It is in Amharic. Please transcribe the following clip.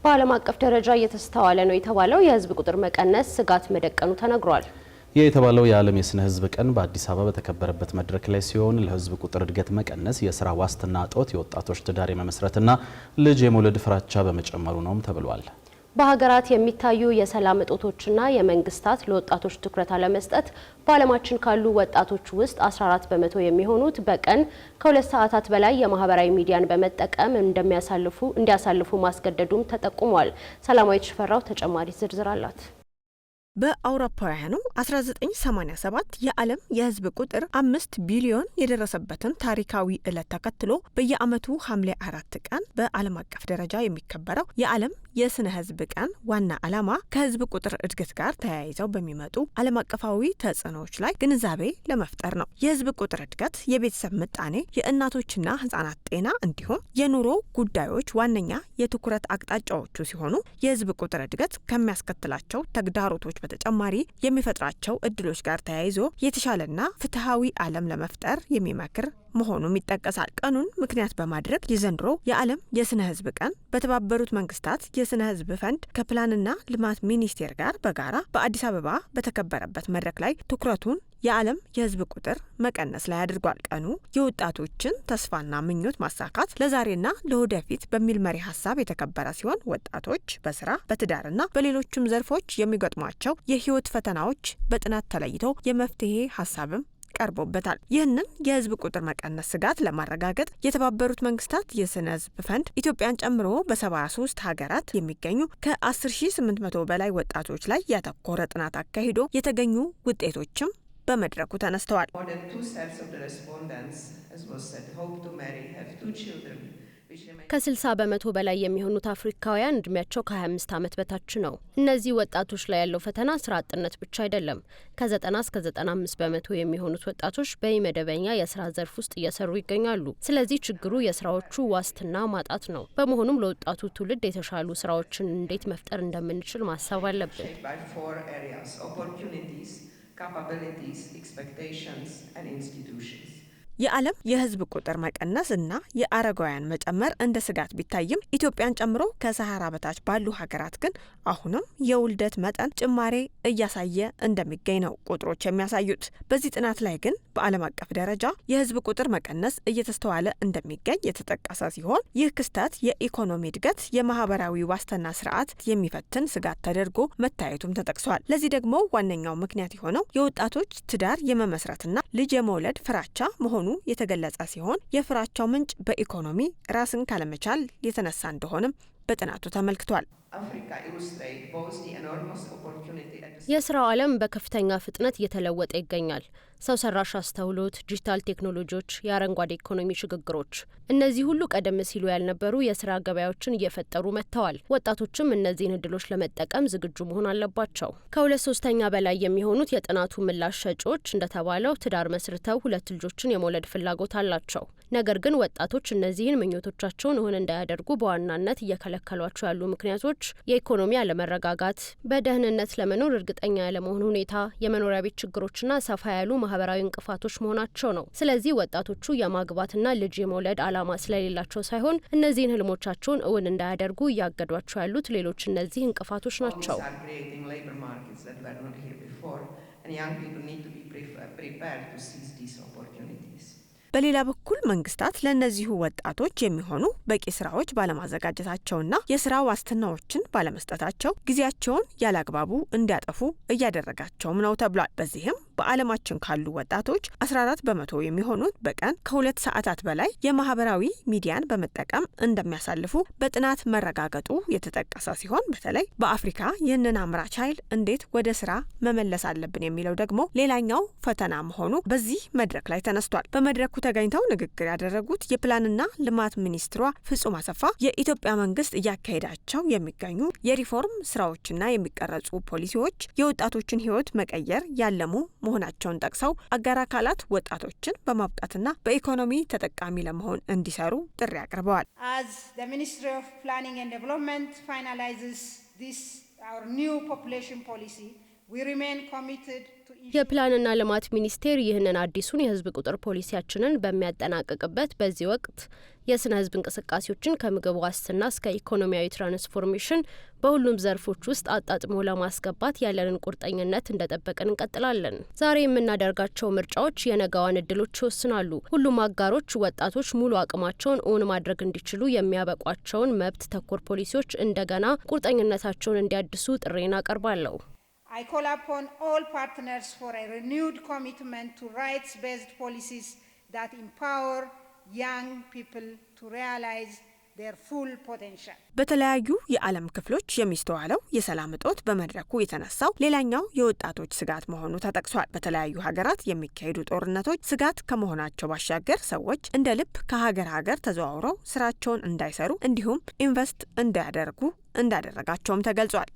በዓለም አቀፍ ደረጃ እየተስተዋለ ነው የተባለው የህዝብ ቁጥር መቀነስ ስጋት መደቀኑ ተነግሯል። ይህ የተባለው የዓለም የስነ ህዝብ ቀን በአዲስ አበባ በተከበረበት መድረክ ላይ ሲሆን ለህዝብ ቁጥር እድገት መቀነስ፣ የስራ ዋስትና እጦት፣ የወጣቶች ትዳር የመመስረትና ልጅ የመውለድ ፍራቻ በመጨመሩ ነውም ተብሏል። በሀገራት የሚታዩ የሰላም እጦቶችና የመንግስታት ለወጣቶች ትኩረት አለመስጠት በዓለማችን ካሉ ወጣቶች ውስጥ 14 በመቶ የሚሆኑት በቀን ከ2 ሰዓታት በላይ የማህበራዊ ሚዲያን በመጠቀም እንዲያሳልፉ ማስገደዱም ተጠቁሟል። ሰላማዊት ሽፈራው ተጨማሪ ዝርዝር አላት። በአውሮፓውያኑ 1987 የዓለም የህዝብ ቁጥር 5 ቢሊዮን የደረሰበትን ታሪካዊ ዕለት ተከትሎ በየዓመቱ ሐምሌ 4 ቀን በዓለም አቀፍ ደረጃ የሚከበረው የዓለም የስነ ህዝብ ቀን ዋና ዓላማ ከህዝብ ቁጥር እድገት ጋር ተያይዘው በሚመጡ ዓለም አቀፋዊ ተጽዕኖዎች ላይ ግንዛቤ ለመፍጠር ነው። የህዝብ ቁጥር እድገት የቤተሰብ ምጣኔ፣ የእናቶችና ህጻናት ጤና እንዲሁም የኑሮ ጉዳዮች ዋነኛ የትኩረት አቅጣጫዎቹ ሲሆኑ የህዝብ ቁጥር እድገት ከሚያስከትላቸው ተግዳሮቶች በተጨማሪ የሚፈጥራቸው እድሎች ጋር ተያይዞ የተሻለና ፍትሃዊ ዓለም ለመፍጠር የሚመክር መሆኑም ይጠቀሳል። ቀኑን ምክንያት በማድረግ የዘንድሮ የዓለም የስነ ህዝብ ቀን በተባበሩት መንግስታት የስነ ህዝብ ፈንድ ከፕላንና ልማት ሚኒስቴር ጋር በጋራ በአዲስ አበባ በተከበረበት መድረክ ላይ ትኩረቱን የዓለም የህዝብ ቁጥር መቀነስ ላይ አድርጓል። ቀኑ የወጣቶችን ተስፋና ምኞት ማሳካት ለዛሬና ለወደፊት በሚል መሪ ሀሳብ የተከበረ ሲሆን ወጣቶች በስራ በትዳርና በሌሎችም ዘርፎች የሚገጥሟቸው የህይወት ፈተናዎች በጥናት ተለይተው የመፍትሄ ሀሳብም ቀርቦበታል። ይህንን የህዝብ ቁጥር መቀነስ ስጋት ለማረጋገጥ የተባበሩት መንግስታት የስነ ህዝብ ፈንድ ኢትዮጵያን ጨምሮ በ73 ሀገራት የሚገኙ ከ10,800 በላይ ወጣቶች ላይ ያተኮረ ጥናት አካሂዶ የተገኙ ውጤቶችም በመድረኩ ተነስተዋል። ከ60 በመቶ በላይ የሚሆኑት አፍሪካውያን እድሜያቸው ከ25 ዓመት በታች ነው። እነዚህ ወጣቶች ላይ ያለው ፈተና ስራ አጥነት ብቻ አይደለም። ከ90 እስከ 95 በመቶ የሚሆኑት ወጣቶች በመደበኛ የስራ ዘርፍ ውስጥ እየሰሩ ይገኛሉ። ስለዚህ ችግሩ የስራዎቹ ዋስትና ማጣት ነው። በመሆኑም ለወጣቱ ትውልድ የተሻሉ ስራዎችን እንዴት መፍጠር እንደምንችል ማሰብ አለብን። የዓለም የህዝብ ቁጥር መቀነስ እና የአረጋውያን መጨመር እንደ ስጋት ቢታይም ኢትዮጵያን ጨምሮ ከሰሃራ በታች ባሉ ሀገራት ግን አሁንም የውልደት መጠን ጭማሬ እያሳየ እንደሚገኝ ነው ቁጥሮች የሚያሳዩት። በዚህ ጥናት ላይ ግን በዓለም አቀፍ ደረጃ የህዝብ ቁጥር መቀነስ እየተስተዋለ እንደሚገኝ የተጠቀሰ ሲሆን ይህ ክስተት የኢኮኖሚ እድገት፣ የማህበራዊ ዋስትና ስርዓት የሚፈትን ስጋት ተደርጎ መታየቱም ተጠቅሷል። ለዚህ ደግሞ ዋነኛው ምክንያት የሆነው የወጣቶች ትዳር የመመስረትና ልጅ የመውለድ ፍራቻ መሆኑ የተገለጸ ሲሆን የፍራቻው ምንጭ በኢኮኖሚ ራስን ካለመቻል የተነሳ እንደሆነም በጥናቱ ተመልክቷል። የስራው ዓለም በከፍተኛ ፍጥነት እየተለወጠ ይገኛል። ሰው ሰራሽ አስተውሎት፣ ዲጂታል ቴክኖሎጂዎች፣ የአረንጓዴ ኢኮኖሚ ሽግግሮች፣ እነዚህ ሁሉ ቀደም ሲሉ ያልነበሩ የስራ ገበያዎችን እየፈጠሩ መጥተዋል። ወጣቶችም እነዚህን እድሎች ለመጠቀም ዝግጁ መሆን አለባቸው። ከ2/3 በላይ የሚሆኑት የጥናቱ ምላሽ ሰጪዎች እንደተባለው ትዳር መስርተው 2 ልጆችን የመውለድ ፍላጎት አላቸው። ነገር ግን ወጣቶች እነዚህን ምኞቶቻቸውን እውን እንዳያደርጉ በዋናነት እየከለከሏቸው ያሉ ምክንያቶች የኢኮኖሚ አለመረጋጋት፣ በደህንነት ለመኖር እርግጠኛ ያለመሆን ሁኔታ፣ የመኖሪያ ቤት ችግሮችና ሰፋ ያሉ ማህበራዊ እንቅፋቶች መሆናቸው ነው። ስለዚህ ወጣቶቹ የማግባትና ልጅ የመውለድ ዓላማ ስለሌላቸው ሳይሆን እነዚህን ህልሞቻቸውን እውን እንዳያደርጉ እያገዷቸው ያሉት ሌሎች እነዚህ እንቅፋቶች ናቸው። በሌላ በኩል መንግስታት ለእነዚሁ ወጣቶች የሚሆኑ በቂ ስራዎች ባለማዘጋጀታቸውና የስራ ዋስትናዎችን ባለመስጠታቸው ጊዜያቸውን ያላግባቡ እንዲያጠፉ እያደረጋቸውም ነው ተብሏል። በዚህም በዓለማችን ካሉ ወጣቶች 14 በመቶ የሚሆኑት በቀን ከ2 ሰዓታት በላይ የማህበራዊ ሚዲያን በመጠቀም እንደሚያሳልፉ በጥናት መረጋገጡ የተጠቀሰ ሲሆን በተለይ በአፍሪካ ይህንን አምራች ኃይል እንዴት ወደ ስራ መመለስ አለብን የሚለው ደግሞ ሌላኛው ፈተና መሆኑ በዚህ መድረክ ላይ ተነስቷል። በመድረኩ ተገኝተው ንግግር ያደረጉት የፕላንና ልማት ሚኒስትሯ ፍጹም አሰፋ የኢትዮጵያ መንግስት እያካሄዳቸው የሚገኙ የሪፎርም ስራዎችና የሚቀረጹ ፖሊሲዎች የወጣቶችን ህይወት መቀየር ያለሙ መሆናቸውን ጠቅሰው አጋር አካላት ወጣቶችን በማብቃትና በኢኮኖሚ ተጠቃሚ ለመሆን እንዲሰሩ ጥሪ አቅርበዋል። As the Ministry of Planning and Development finalizes this our new population policy, we remain committed to የፕላንና ልማት ሚኒስቴር ይህንን አዲሱን የህዝብ ቁጥር ፖሊሲያችንን በሚያጠናቅቅበት በዚህ ወቅት የስነ ህዝብ እንቅስቃሴዎችን ከምግብ ዋስትና እስከ ኢኮኖሚያዊ ትራንስፎርሜሽን በሁሉም ዘርፎች ውስጥ አጣጥሞ ለማስገባት ያለንን ቁርጠኝነት እንደጠበቅን እንቀጥላለን። ዛሬ የምናደርጋቸው ምርጫዎች የነገዋን እድሎች ይወስናሉ። ሁሉም አጋሮች ወጣቶች ሙሉ አቅማቸውን እውን ማድረግ እንዲችሉ የሚያበቋቸውን መብት ተኮር ፖሊሲዎች እንደገና ቁርጠኝነታቸውን እንዲያድሱ ጥሬን አቀርባለሁ። I call upon all partners for a renewed commitment to rights-based policies that empower young people to realize their full potential. በተለያዩ የዓለም ክፍሎች የሚስተዋለው የሰላም እጦት በመድረኩ የተነሳው ሌላኛው የወጣቶች ስጋት መሆኑ ተጠቅሷል። በተለያዩ ሀገራት የሚካሄዱ ጦርነቶች ስጋት ከመሆናቸው ባሻገር ሰዎች እንደ ልብ ከሀገር ሀገር ተዘዋውረው ስራቸውን እንዳይሰሩ እንዲሁም ኢንቨስት እንዳያደርጉ እንዳደረጋቸውም ተገልጿል።